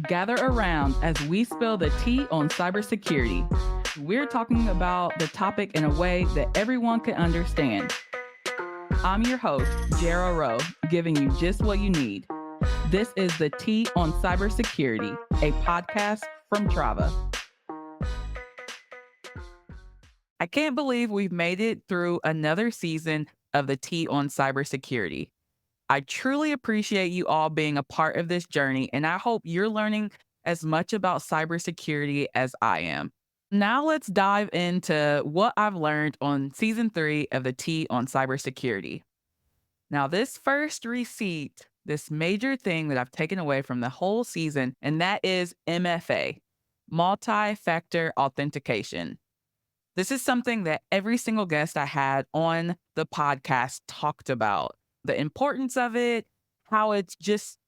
Gather around as we spill the tea on cybersecurity. We're talking about the topic in a way that everyone can understand. I'm your host, Jara Rowe, giving you just what you need. This is the Tea on Cybersecurity, a podcast from Trava. I can't believe we've made it through another season of the Tea on Cybersecurity. I truly appreciate you all being a part of this journey, and I hope you're learning as much about cybersecurity as I am. Now let's dive into what I've learned on season 3 of the Tea on Cybersecurity. Now, this first receipt, this major thing that I've taken away from the whole season, and that is MFA, multi-factor authentication. This is something that every single guest I had on the podcast talked about. The importance of it, how it's just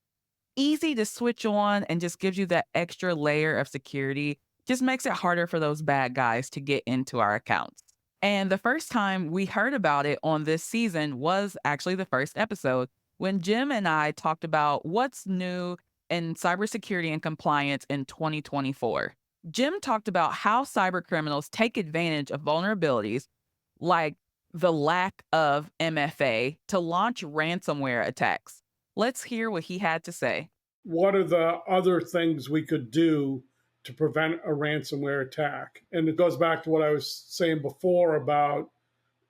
easy to switch on and just gives you that extra layer of security, just makes it harder for those bad guys to get into our accounts. And the first time we heard about it on this season was actually the first episode when Jim and I talked about what's new in cybersecurity and compliance in 2024. Jim talked about how cyber criminals take advantage of vulnerabilities like the lack of MFA to launch ransomware attacks. Let's hear what he had to say. What are the other things we could do to prevent a ransomware attack? And it goes back to what I was saying before about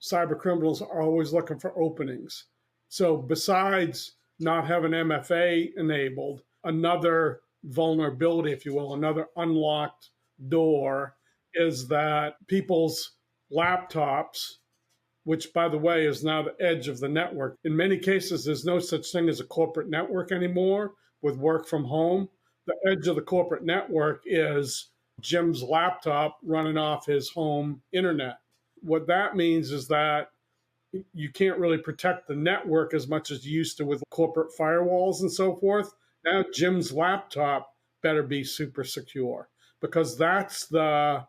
cyber criminals are always looking for openings. So besides not having MFA enabled, another vulnerability, if you will, another unlocked door is that people's laptops, which, by the way, is now the edge of the network. In many cases, there's no such thing as a corporate network anymore with work from home. The edge of the corporate network is Jim's laptop running off his home internet. What that means is that you can't really protect the network as much as you used to with corporate firewalls and so forth. Now Jim's laptop better be super secure because that's the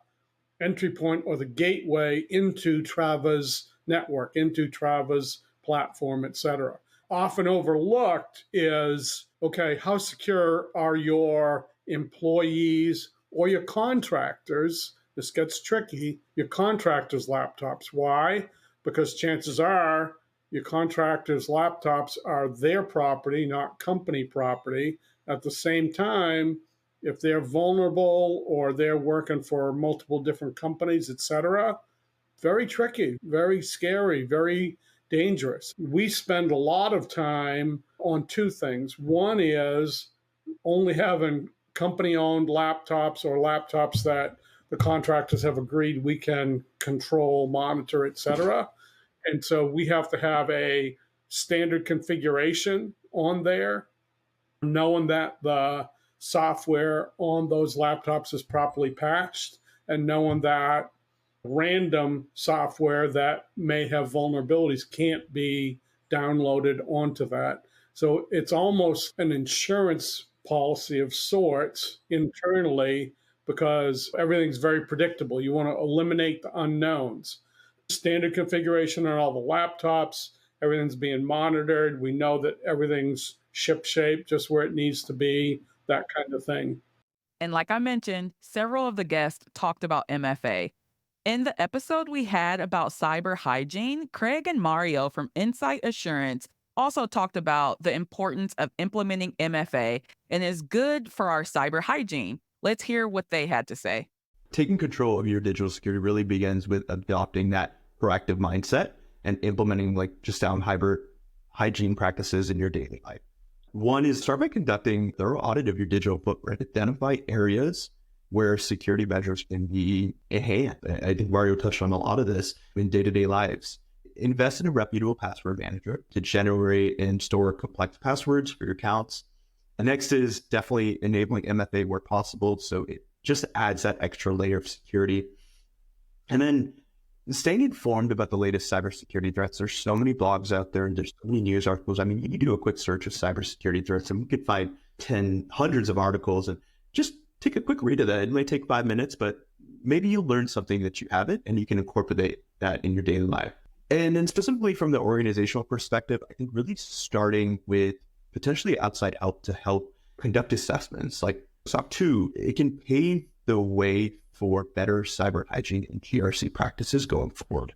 entry point or the gateway into Trava's network, into Trava's platform, et cetera. Often overlooked is, okay, how secure are your employees or your contractors? This gets tricky. Your contractors' laptops. Why? Because chances are your contractors' laptops are their property, not company property. At the same time, if they're vulnerable or they're working for multiple different companies, et cetera, very tricky, very scary, very dangerous. We spend a lot of time on two things. One is only having company-owned laptops or laptops that the contractors have agreed we can control, monitor, et cetera. And so we have to have a standard configuration on there, knowing that the software on those laptops is properly patched and knowing that random software that may have vulnerabilities can't be downloaded onto that. So it's almost an insurance policy of sorts internally because everything's very predictable. You want to eliminate the unknowns. Standard configuration on all the laptops, everything's being monitored. We know that everything's shipshape, just where it needs to be, that kind of thing. And like I mentioned, several of the guests talked about MFA. In the episode we had about cyber hygiene, Craig and Mario from Insight Assurance also talked about the importance of implementing MFA and is good for our cyber hygiene. Let's hear what they had to say. Taking control of your digital security really begins with adopting that proactive mindset and implementing just sound hygiene practices in your daily life. One is start by conducting a thorough audit of your digital footprint. Identify areas where security measures can be enhanced. I think Mario touched on a lot of this in day-to-day lives. Invest in a reputable password manager to generate and store complex passwords for your accounts. The next is definitely enabling MFA where possible, so it just adds that extra layer of security. And then staying informed about the latest cybersecurity threats. There's so many blogs out there and there's so many news articles. I mean, you can do a quick search of cybersecurity threats and we could find hundreds of articles and just take a quick read of that. It may take 5 minutes, but maybe you'll learn something that you haven't and you can incorporate that in your daily life. And then specifically from the organizational perspective, I think really starting with potentially outside help to help conduct assessments. Like SOC 2, it can pave the way for better cyber hygiene and GRC practices going forward.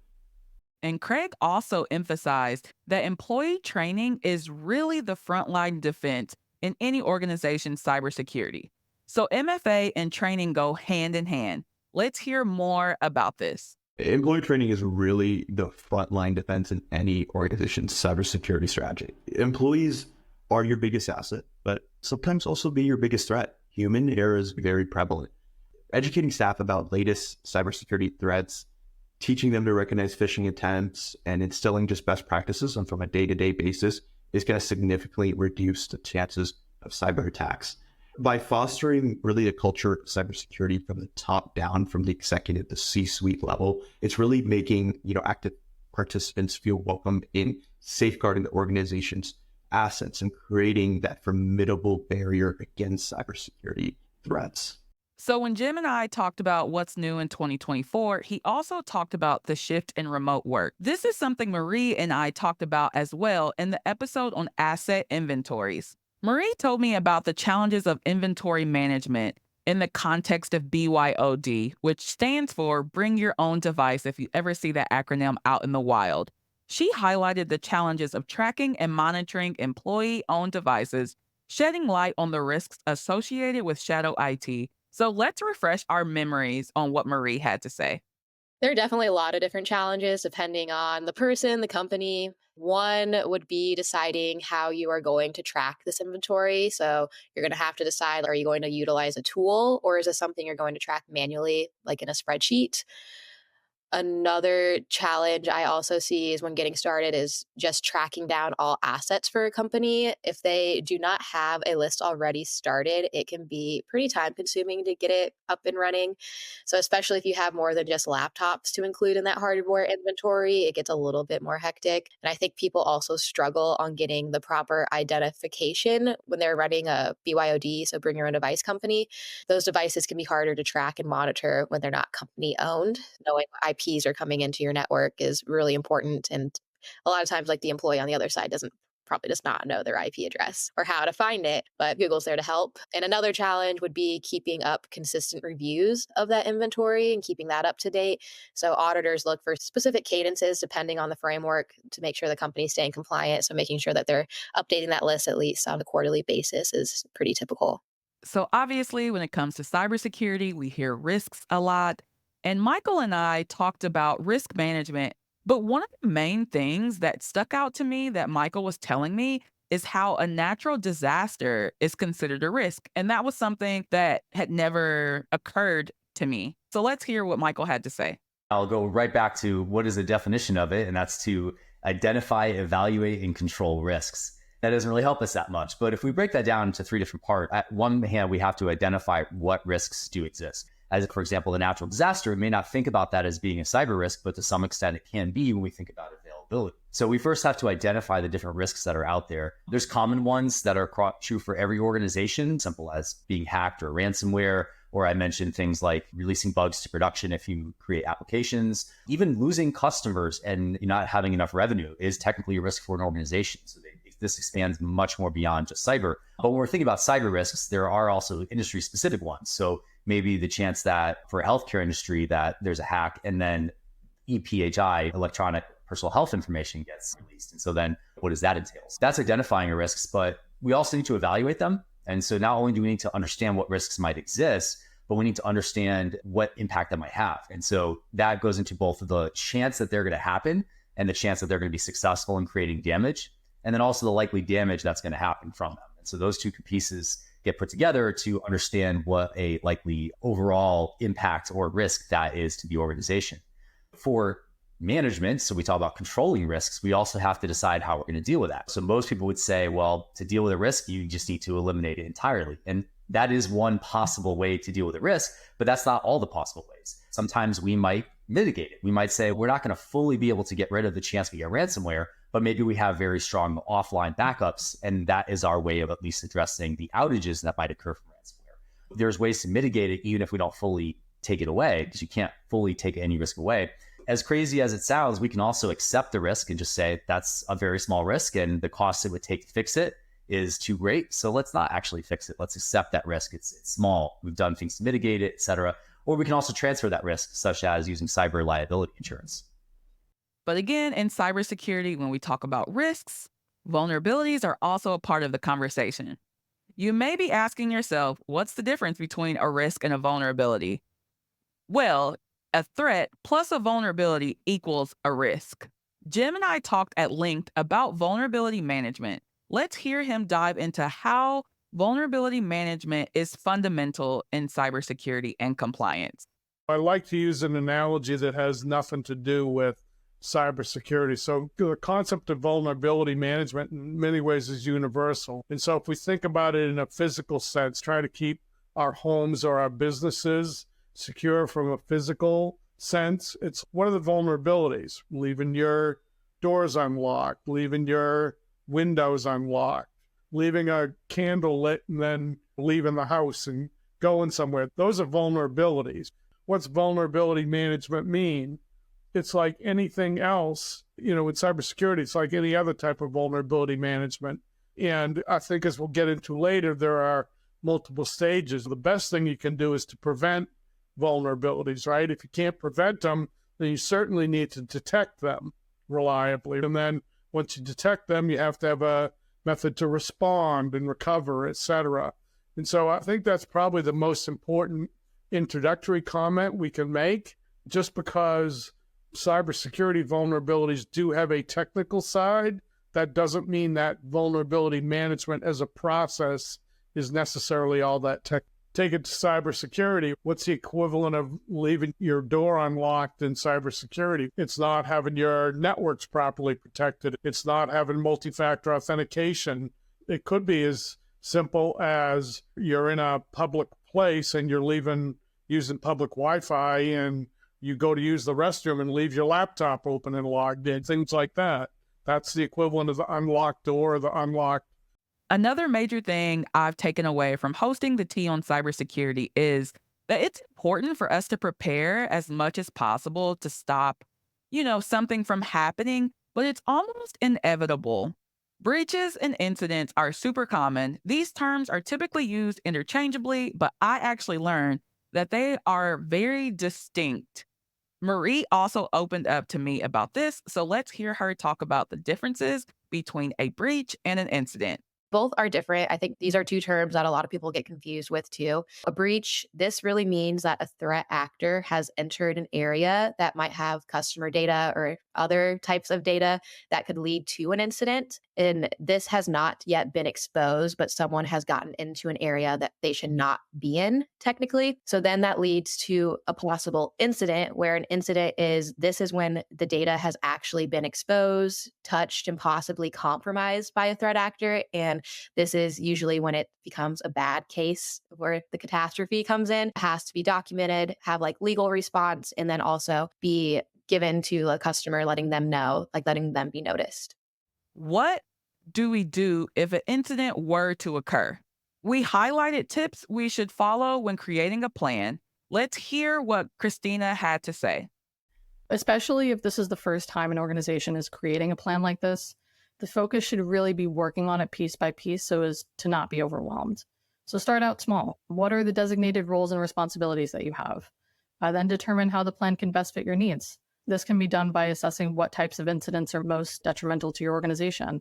And Craig also emphasized that employee training is really the frontline defense in any organization's cybersecurity. So MFA and training go hand in hand. Let's hear more about this. Employee training is really the frontline defense in any organization's cybersecurity strategy. Employees are your biggest asset, but sometimes also be your biggest threat. Human error is very prevalent. Educating staff about latest cybersecurity threats, teaching them to recognize phishing attempts, and instilling just best practices on from a day-to-day basis is going to significantly reduce the chances of cyber attacks. By fostering really a culture of cybersecurity from the top down, from the executive, the C-suite level, it's really making active participants feel welcome in safeguarding the organization's assets and creating that formidable barrier against cybersecurity threats. So when Jim and I talked about what's new in 2024, he also talked about the shift in remote work. This is something Marie and I talked about as well in the episode on asset inventories. Marie told me about the challenges of inventory management in the context of BYOD, which stands for Bring Your Own Device if you ever see that acronym out in the wild. She highlighted the challenges of tracking and monitoring employee-owned devices, shedding light on the risks associated with shadow IT. So let's refresh our memories on what Marie had to say. There are definitely a lot of different challenges depending on the person, the company. One would be deciding how you are going to track this inventory. So you're going to have to decide, are you going to utilize a tool or is this something you're going to track manually, like in a spreadsheet? Another challenge I also see is when getting started is just tracking down all assets for a company. If they do not have a list already started, it can be pretty time consuming to get it up and running. So especially if you have more than just laptops to include in that hardware inventory, it gets a little bit more hectic. And I think people also struggle on getting the proper identification when they're running a BYOD, so bring your own device company. Those devices can be harder to track and monitor when they're not company owned. Knowing what IPs are coming into your network is really important. And a lot of times, like the employee on the other side probably does not know their IP address or how to find it, but Google's there to help. And another challenge would be keeping up consistent reviews of that inventory and keeping that up to date. So auditors look for specific cadences depending on the framework to make sure the company's staying compliant. So making sure that they're updating that list at least on a quarterly basis is pretty typical. So obviously, when it comes to cybersecurity, we hear risks a lot. And Michael and I talked about risk management. But one of the main things that stuck out to me that Michael was telling me is how a natural disaster is considered a risk. And that was something that had never occurred to me. So let's hear what Michael had to say. I'll go right back to what is the definition of it, and that's to identify, evaluate, and control risks. That doesn't really help us that much. But if we break that down into three different parts, at one hand, we have to identify what risks do exist. As for example, a natural disaster, we may not think about that as being a cyber risk, but to some extent it can be when we think about availability. So we first have to identify the different risks that are out there. There's common ones that are true for every organization, simple as being hacked or ransomware, or I mentioned things like releasing bugs to production if you create applications. Even losing customers and not having enough revenue is technically a risk for an organization. So this expands much more beyond just cyber. But when we're thinking about cyber risks, there are also industry-specific ones. So maybe the chance that for healthcare industry that there's a hack and then EPHI, electronic personal health information, gets released. And so then what does that entail? So that's identifying risks, but we also need to evaluate them. And so not only do we need to understand what risks might exist, but we need to understand what impact that might have. And so that goes into both the chance that they're going to happen and the chance that they're going to be successful in creating damage, and then also the likely damage that's going to happen from them. And so those two pieces get put together to understand what a likely overall impact or risk that is to the organization. For management, so we talk about controlling risks, we also have to decide how we're going to deal with that. So most people would say, well, to deal with a risk, you just need to eliminate it entirely. And that is one possible way to deal with a risk, but that's not all the possible ways. Sometimes we might mitigate it. We might say, we're not going to fully be able to get rid of the chance we get ransomware, but maybe we have very strong offline backups, and that is our way of at least addressing the outages that might occur from ransomware. There's ways to mitigate it, even if we don't fully take it away, because you can't fully take any risk away. As crazy as it sounds, we can also accept the risk and just say that's a very small risk, and the cost it would take to fix it is too great. So let's not actually fix it. Let's accept that risk. It's small. We've done things to mitigate it, et cetera. Or we can also transfer that risk, such as using cyber liability insurance. But again, in cybersecurity, when we talk about risks, vulnerabilities are also a part of the conversation. You may be asking yourself, what's the difference between a risk and a vulnerability? Well, a threat plus a vulnerability equals a risk. Jim and I talked at length about vulnerability management. Let's hear him dive into how vulnerability management is fundamental in cybersecurity and compliance. I like to use an analogy that has nothing to do with cybersecurity. So the concept of vulnerability management in many ways is universal. And so if we think about it in a physical sense, try to keep our homes or our businesses secure from a physical sense, it's what are the vulnerabilities? Leaving your doors unlocked, leaving your windows unlocked, leaving a candle lit and then leaving the house and going somewhere. Those are vulnerabilities. What's vulnerability management mean? It's like anything else, with cybersecurity, it's like any other type of vulnerability management. And I think as we'll get into later, there are multiple stages. The best thing you can do is to prevent vulnerabilities, right? If you can't prevent them, then you certainly need to detect them reliably. And then once you detect them, you have to have a method to respond and recover, et cetera. And so I think that's probably the most important introductory comment we can make, just because cybersecurity vulnerabilities do have a technical side. That doesn't mean that vulnerability management as a process is necessarily all that tech. Take it to cybersecurity. What's the equivalent of leaving your door unlocked in cybersecurity? It's not having your networks properly protected. It's not having multi-factor authentication. It could be as simple as you're in a public place and you're using public Wi-Fi and you go to use the restroom and leave your laptop open and logged in, things like that. That's the equivalent of the unlocked door or the unlocked. Another major thing I've taken away from hosting the Tea on cybersecurity is that it's important for us to prepare as much as possible to stop, something from happening, but it's almost inevitable. Breaches and incidents are super common. These terms are typically used interchangeably, but I actually learned that they are very distinct. Marie also opened up to me about this, so let's hear her talk about the differences between a breach and an incident. Both are different. I think these are two terms that a lot of people get confused with too. A breach, this really means that a threat actor has entered an area that might have customer data or other types of data that could lead to an incident. And this has not yet been exposed, but someone has gotten into an area that they should not be in technically. So then that leads to a possible incident, where an incident this is when the data has actually been exposed, touched, and possibly compromised by a threat actor. And this is usually when it becomes a bad case where the catastrophe comes in. It has to be documented, have legal response, and then also be given to a customer, letting them know, letting them be noticed. What do we do if an incident were to occur? We highlighted tips we should follow when creating a plan. Let's hear what Christina had to say. Especially if this is the first time an organization is creating a plan like this, the focus should really be working on it piece by piece so as to not be overwhelmed. So start out small. What are the designated roles and responsibilities that you have? Then determine how the plan can best fit your needs. This can be done by assessing what types of incidents are most detrimental to your organization.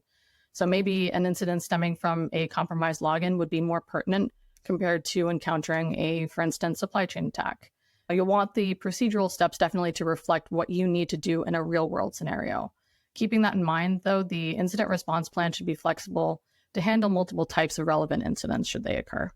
So maybe an incident stemming from a compromised login would be more pertinent compared to encountering for instance, supply chain attack. You'll want the procedural steps definitely to reflect what you need to do in a real world scenario. Keeping that in mind, though, the incident response plan should be flexible to handle multiple types of relevant incidents should they occur.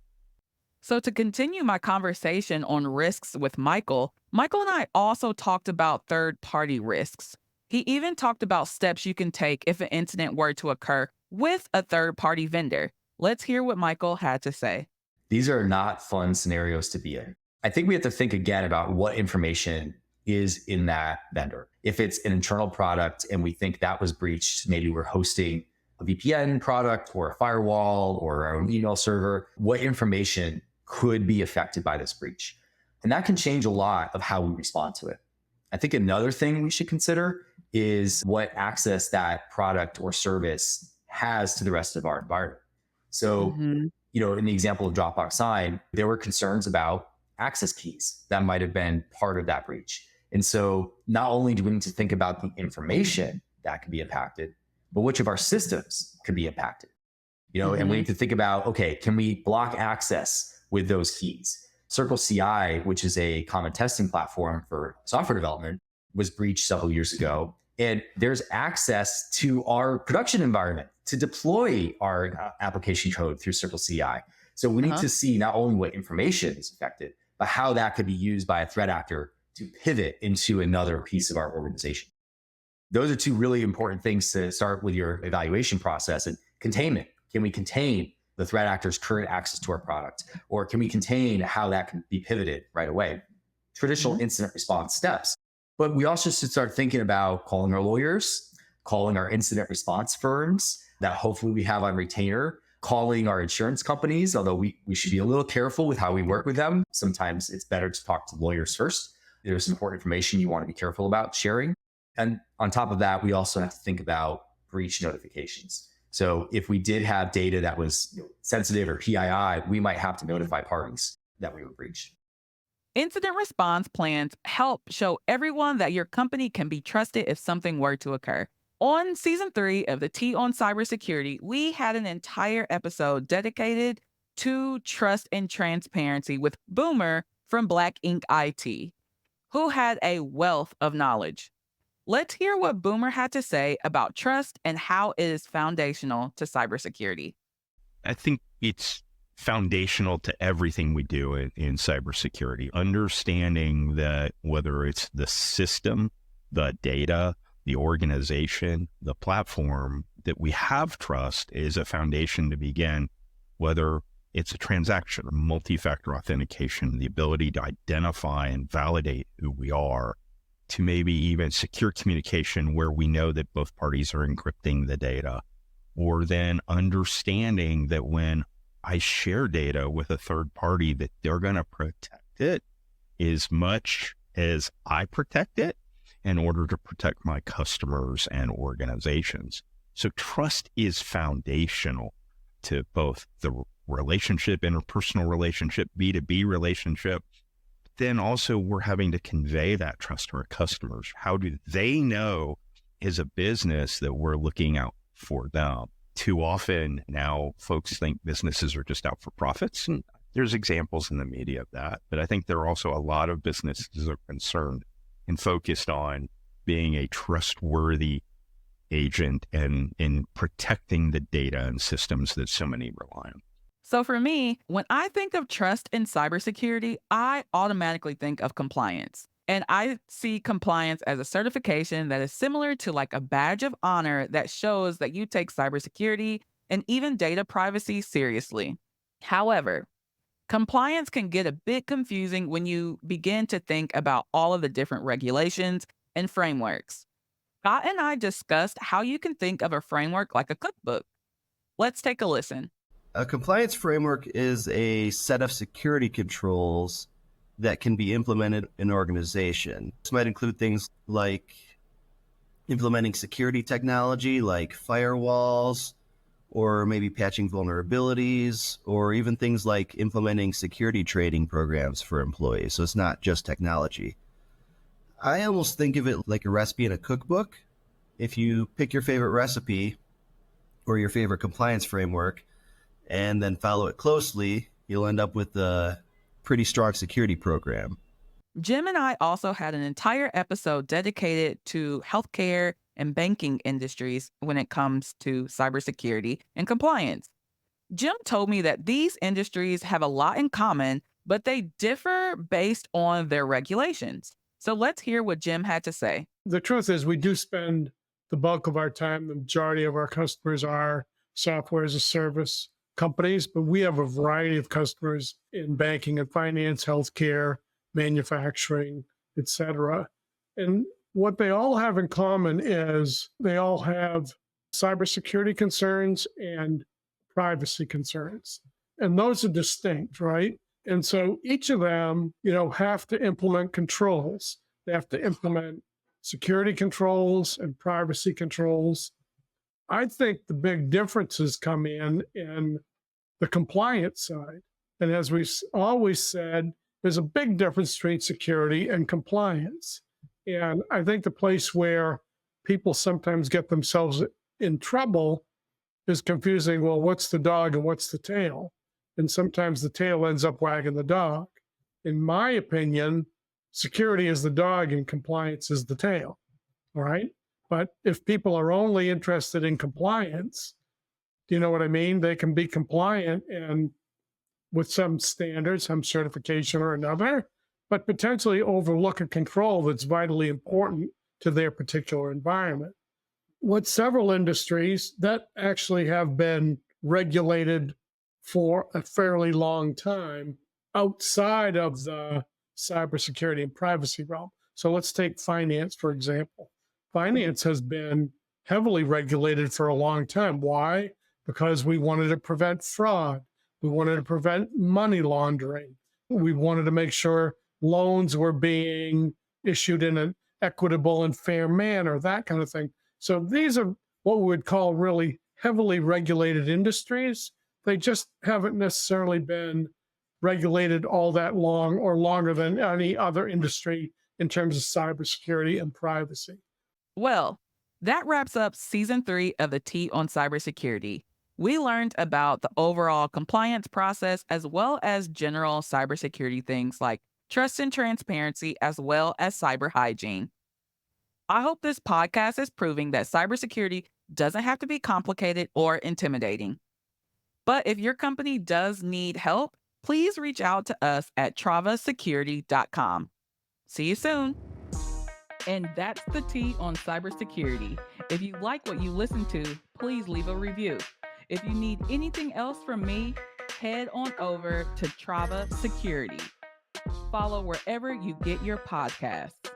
So to continue my conversation on risks with Michael and I also talked about third-party risks. He even talked about steps you can take if an incident were to occur with a third-party vendor. Let's hear what Michael had to say. These are not fun scenarios to be in. I think we have to think again about what information is in that vendor. If it's an internal product and we think that was breached, maybe we're hosting a VPN product or a firewall or our own email server, what information could be affected by this breach? And that can change a lot of how we respond to it. I think another thing we should consider is what access that product or service has to the rest of our environment. So, Hmm. in the example of Dropbox Sign, there were concerns about access keys that might have been part of that breach. And so not only do we need to think about the information that could be impacted, but which of our systems could be impacted. And we Hmm. need to think about, okay, can we block access with those keys? Circle CI, which is a common testing platform for software development, was breached several years ago. And there's access to our production environment to deploy our application code through Circle CI. So we need Uh-huh. to see not only what information is affected, but how that could be used by a threat actor to pivot into another piece of our organization. Those are two really important things to start with your evaluation process. And containment. Can we contain the threat actor's current access to our product? Or can we contain how that can be pivoted right away? Traditional Hmm. incident response steps. But we also should start thinking about calling our lawyers, calling our incident response firms that hopefully we have on retainer, calling our insurance companies, although we should be a little careful with how we work with them. Sometimes it's better to talk to lawyers first. There's important information you want to be careful about sharing. And on top of that, we also have to think about breach notifications. So if we did have data that was sensitive or PII, we might have to notify parties that we were breached. Incident response plans help show everyone that your company can be trusted if something were to occur. On season 3 of the Tea on Cybersecurity, we had an entire episode dedicated to trust and transparency with Boomer from BlankInkIT, who had a wealth of knowledge. Let's hear what Boomer had to say about trust and how it is foundational to cybersecurity. I think it's foundational to everything we do in cybersecurity. Understanding that whether it's the system, the data, the organization, the platform, that we have trust is a foundation to begin, whether it's a transaction or multi-factor authentication, the ability to identify and validate who we are, to maybe even secure communication where we know that both parties are encrypting the data, or then understanding that when I share data with a third party, that they're going to protect it as much as I protect it in order to protect my customers and organizations. So trust is foundational to both the relationship, interpersonal relationship, B2B relationship. Then also we're having to convey that trust to our customers. How do they know as a business that we're looking out for them? Too often now folks think businesses are just out for profits, and there's examples in the media of that. But I think there are also a lot of businesses that are concerned and focused on being a trustworthy agent and in protecting the data and systems that so many rely on. So for me, when I think of trust in cybersecurity, I automatically think of compliance. And I see compliance as a certification that is similar to like a badge of honor that shows that you take cybersecurity and even data privacy seriously. However, compliance can get a bit confusing when you begin to think about all of the different regulations and frameworks. Scott and I discussed how you can think of a framework like a cookbook. Let's take a listen. A compliance framework is a set of security controls that can be implemented in an organization. This might include things like implementing security technology like firewalls, or maybe patching vulnerabilities, or even things like implementing security training programs for employees. So it's not just technology. I almost think of it like a recipe in a cookbook. If you pick your favorite recipe or your favorite compliance framework and then follow it closely, you'll end up with a pretty strong security program. Jim and I also had an entire episode dedicated to healthcare and banking industries when it comes to cybersecurity and compliance. Jim told me that these industries have a lot in common, but they differ based on their regulations. So let's hear what Jim had to say. The truth is, we do spend the bulk of our time, the majority of our customers are software as a service companies, but we have a variety of customers in banking and finance, healthcare, manufacturing, etc. And what they all have in common is they all have cybersecurity concerns and privacy concerns. And those are distinct, right? And so each of them, have to implement controls. They have to implement security controls and privacy controls. I think the big differences come in the compliance side. And as we always said, there's a big difference between security and compliance. And I think the place where people sometimes get themselves in trouble is confusing, well, what's the dog and what's the tail? And sometimes the tail ends up wagging the dog. In my opinion, security is the dog and compliance is the tail. All right. But if people are only interested in compliance, do you know what I mean? They can be compliant and with some standards, some certification or another, but potentially overlook a control that's vitally important to their particular environment. With several industries that actually have been regulated for a fairly long time outside of the cybersecurity and privacy realm. So let's take finance, for example. Finance has been heavily regulated for a long time. Why? Because we wanted to prevent fraud. We wanted to prevent money laundering. We wanted to make sure loans were being issued in an equitable and fair manner, that kind of thing. So these are what we would call really heavily regulated industries. They just haven't necessarily been regulated all that long or longer than any other industry in terms of cybersecurity and privacy. Well, that wraps up season 3 of the Tea on Cybersecurity. We learned about the overall compliance process as well as general cybersecurity things like trust and transparency, as well as cyber hygiene. I hope this podcast is proving that cybersecurity doesn't have to be complicated or intimidating. But if your company does need help, please reach out to us at travasecurity.com. See you soon. And that's the Tea on Cybersecurity. If you like what you listen to, please leave a review. If you need anything else from me, head on over to Trava Security. Follow wherever you get your podcasts.